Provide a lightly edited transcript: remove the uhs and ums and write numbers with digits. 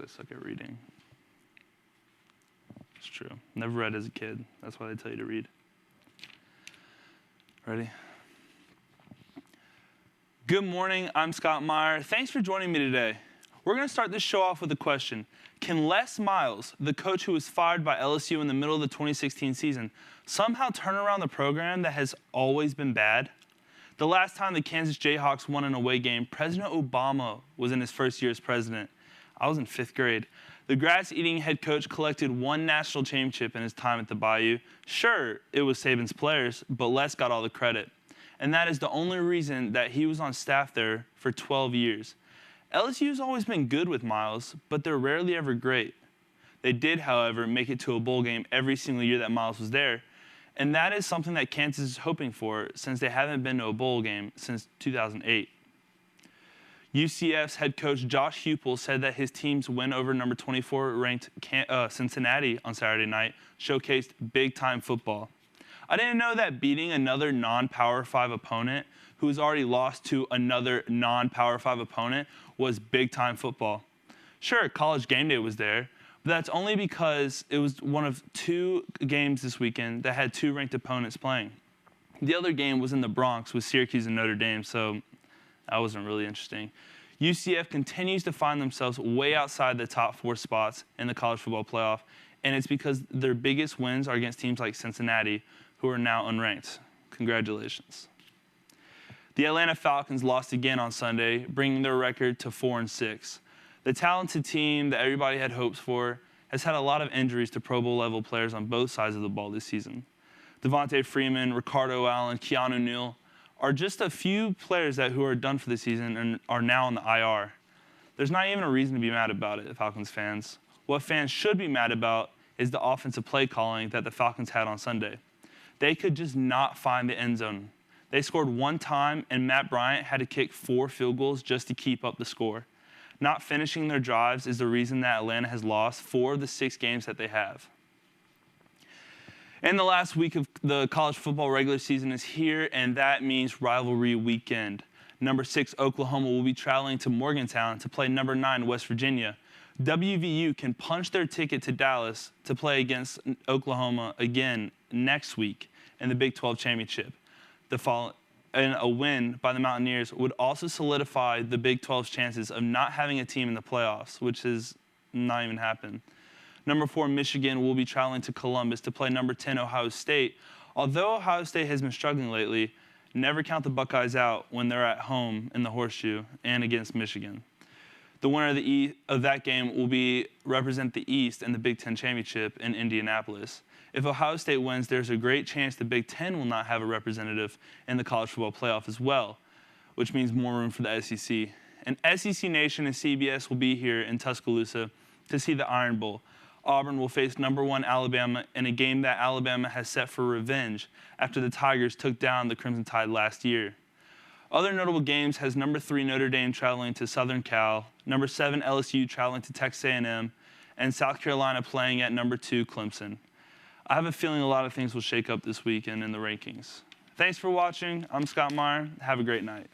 I suck at reading. It's true. Never read as a kid. That's why they tell you to read. Ready? Good morning. I'm Scott Meyer. Thanks for joining me today. We're going to start this show off with a question. Can Les Miles, the coach who was fired by LSU in the middle of the 2016 season, somehow turn around the program that has always been bad? The last time the Kansas Jayhawks won an away game, President Obama was in his first year as president. I was in 5th grade. The grass-eating head coach collected one national championship in his time at the Bayou. Sure, it was Saban's players, but Les got all the credit. And that is the only reason that he was on staff there for 12 years. LSU's always been good with Miles, but they're rarely ever great. They did, however, make it to a bowl game every single year that Miles was there, and that is something that Kansas is hoping for since they haven't been to a bowl game since 2008. UCF's head coach Josh Heupel said that his team's win over number 24 ranked Cincinnati on Saturday night showcased big-time football. I didn't know that beating another non-Power 5 opponent who has already lost to another non-Power 5 opponent was big-time football. Sure, College Game Day was there, but that's only because it was one of 2 games this weekend that had 2 ranked opponents playing. The other game was in the Bronx with Syracuse and Notre Dame, so that wasn't really interesting. UCF continues to find themselves way outside the top 4 spots in the college football playoff, and it's because their biggest wins are against teams like Cincinnati, who are now unranked. Congratulations. The Atlanta Falcons lost again on Sunday, bringing their record to 4-6. The talented team that everybody had hopes for has had a lot of injuries to Pro Bowl level players on both sides of the ball this season. Devontae Freeman, Ricardo Allen, Keanu Neal are just a few players who are done for the season and are now on the IR. There's not even a reason to be mad about it, Falcons fans. What fans should be mad about is the offensive play calling that the Falcons had on Sunday. They could just not find the end zone. They scored 1 time, and Matt Bryant had to kick 4 field goals just to keep up the score. Not finishing their drives is the reason that Atlanta has lost 4 of the 6 games that they have. And the last week of the college football regular season is here, and that means rivalry weekend. Number 6 Oklahoma will be traveling to Morgantown to play number 9 West Virginia. WVU can punch their ticket to Dallas to play against Oklahoma again next week in the Big 12 championship. And a win by the Mountaineers would also solidify the Big 12's chances of not having a team in the playoffs, which has not even happened. Number 4 Michigan will be traveling to Columbus to play number 10 Ohio State. Although Ohio State has been struggling lately, never count the Buckeyes out when they're at home in the Horseshoe and against Michigan. The winner of that game will represent the East in the Big Ten Championship in Indianapolis. If Ohio State wins, there's a great chance the Big Ten will not have a representative in the college football playoff as well, which means more room for the SEC. And SEC Nation and CBS will be here in Tuscaloosa to see the Iron Bowl. Auburn will face number 1 Alabama in a game that Alabama has set for revenge after the Tigers took down the Crimson Tide last year. Other notable games has number 3 Notre Dame traveling to Southern Cal, number 7 LSU traveling to Texas A&M, and South Carolina playing at number 2 Clemson. I have a feeling a lot of things will shake up this weekend in the rankings. Thanks for watching. I'm Scott Meyer. Have a great night.